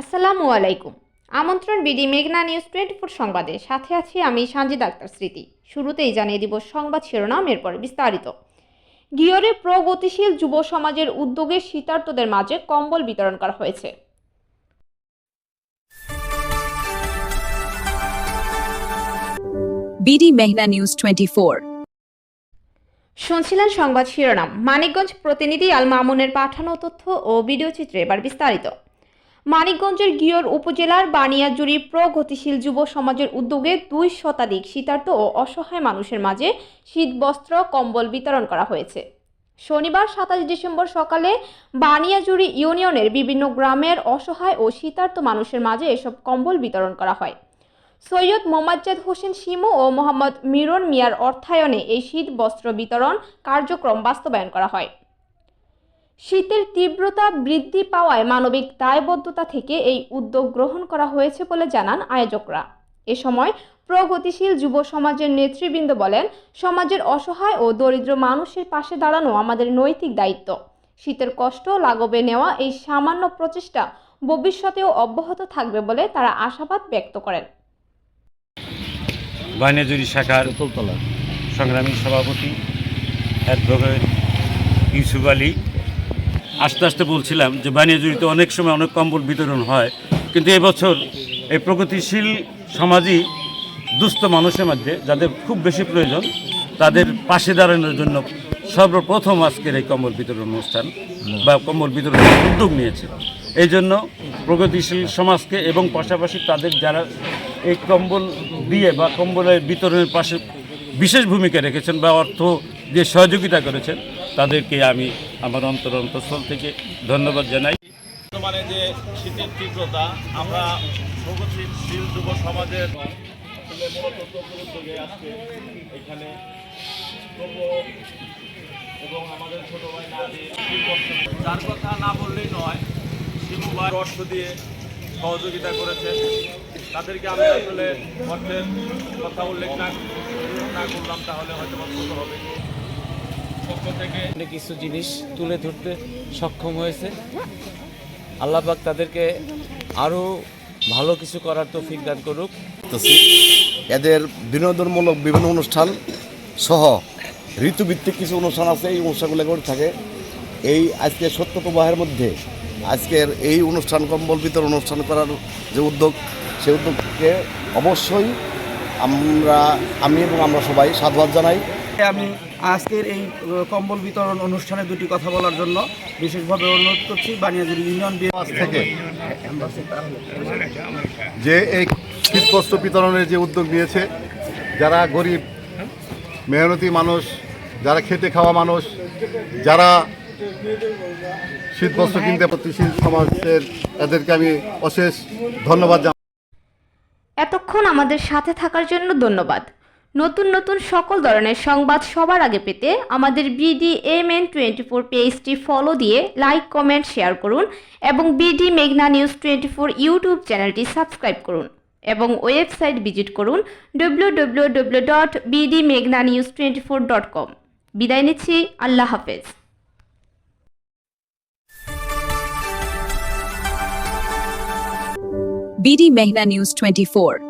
আসসালামু আলাইকুম। আমন্ত্রণ বিডি মেঘনা নিউজ 24 সংবাদে। সাথে আছি আমি সানজিদা আক্তার স্মৃতি। শুরুতেই জানিয়ে দিব সংবাদ শিরোনাম, এরপর বিস্তারিত। গিয়রে প্রগতিশীল যুব সমাজের উদ্যোগে শীতার্তদের মাঝে কম্বল বিতরণ করা হয়েছে। বিডি মেঘনা নিউজ 24। শুনছিলেন সংবাদ শিরোনাম। মানিকগঞ্জ প্রতিনিধি আল মামুনের পাঠানো তথ্য ও ভিডিও চিত্রে এবার বিস্তারিত। মানিকগঞ্জের গিয়র উপজেলার বানিয়াজুরি প্রগতিশীল যুব সমাজের উদ্যোগে 2 শতাধিক শীতার্ত ও অসহায় মানুষের মাঝে শীতবস্ত্র কম্বল বিতরণ করা হয়েছে। শনিবার 27 ডিসেম্বর সকালে বানিয়াজুরি ইউনিয়নের বিভিন্ন গ্রামের অসহায় ও শীতার্ত মানুষের মাঝে এসব কম্বল বিতরণ করা হয়। সৈয়দ মোমাজ্জেদ হোসেন শিমু ও মোহাম্মদ মিরন মিয়ার অর্থায়নে এই শীত বস্ত্র বিতরণ কার্যক্রম বাস্তবায়ন করা হয়। শীতের তীব্রতা বৃদ্ধি পাওয়ায় মানবিক দায়বদ্ধতা থেকে এই উদ্যোগ গ্রহণ করা হয়েছে বলে জানান আয়োজকরা। এ সময় প্রগতিশীল যুব সমাজের নেতৃবৃন্দ বলেন, সমাজের অসহায় ও দরিদ্র মানুষের পাশে দাঁড়ানো আমাদের নৈতিক দায়িত্ব। শীতের কষ্ট লাঘবে নেওয়া এই সামান্য প্রচেষ্টা ভবিষ্যতেও অব্যাহত থাকবে বলে তারা আশাবাদ ব্যক্ত করেন। বানিয়াজুরি শাখার সংগ্রামী সভাপতি অ্যাডভোকেট ইউসুফ আলী। আস্তে আস্তে বলছিলাম যে বানিয়াজুরিতে অনেক সময় অনেক কম্বল বিতরণ হয়, কিন্তু এবছর এই প্রগতিশীল সমাজই দুস্থ মানুষের মধ্যে যাদের খুব বেশি প্রয়োজন তাদের পাশে দাঁড়ানোর জন্য সর্বপ্রথম আজকের এই কম্বল বিতরণ অনুষ্ঠান বা কম্বল বিতরণের উদ্যোগ নিয়েছে। এই জন্য প্রগতিশীল সমাজকে এবং পাশাপাশি তাদের যারা এই কম্বল দিয়ে বা কম্বলের বিতরণের পাশে বিশেষ ভূমিকা রেখেছেন বা অর্থ দিয়ে সহযোগিতা করেছেন তাদেরকে আমি আমার অন্তঃস্থল থেকে ধন্যবাদ জানাই। বর্তমানে যে শীতের তীব্রতা, আমরা প্রগতিশীল যুব সমাজের মূলত উদ্যোগে আজকে এখানে এবং আমাদের ছোট ভাই নাদি যার কথা না বললেই নয়, শিমু ভাই অর্থ দিয়ে সহযোগিতা করেছে। তাদেরকে আমি আসলে অর্থের কথা উল্লেখ না করলাম তাহলে হয়তো ভুল হবে। পক্ষ থেকে কিছু জিনিস তুলে ধরতে সক্ষম হয়েছে। আল্লাহ পাক তাদেরকে আরও ভালো কিছু করার তৌফিক দান করুক। এদের বিনোদনমূলক বিভিন্ন অনুষ্ঠান সহ ঋতুভিত্তিক কিছু অনুষ্ঠান আছে, এই অনুষ্ঠানগুলো করে থাকে। এই আজকে সত্য প্রবাহের মধ্যে আজকের এই অনুষ্ঠান কম্বল বিতরণ অনুষ্ঠান করার যে উদ্যোগ, সেই উদ্যোগকে অবশ্যই আমি এবং আমরা সবাই সাধুবাদ জানাই। আমি আজকের এই কম্বল বিতরণ অনুষ্ঠানে দুটি কথা বলার জন্য বিশেষভাবে অনুরোধ করছি বানিয়াজুরি ইউনিয়ন থেকে যে এই শীতবস্ত্র বিতরণের যে উদ্যোগ নিয়েছে, যারা গরিব মেহনতি মানুষ, যারা খেটে খাওয়া মানুষ, যারা শীতবস্ত্র কিনতে প্রগতিশীল সমাজের, এদেরকে আমি অশেষ ধন্যবাদ জানাই। এতক্ষণ আমাদের সাথে থাকার জন্য ধন্যবাদ। নতুন নতুন সকল ধরনের সংবাদ সবার আগে পেতে আমাদের BDMN24 পেজটি ফলো দিয়ে লাইক, কমেন্ট, শেয়ার করুন এবং বিডি মেঘনা নিউজ 24 ইউটিউব চ্যানেলটি সাবস্ক্রাইব করুন এবং ওয়েবসাইট ভিজিট করুন www.bdmeghnanews24.com। বিদায় নিচ্ছি, আল্লাহ হাফেজ। বিডি মেঘনা নিউজ 24।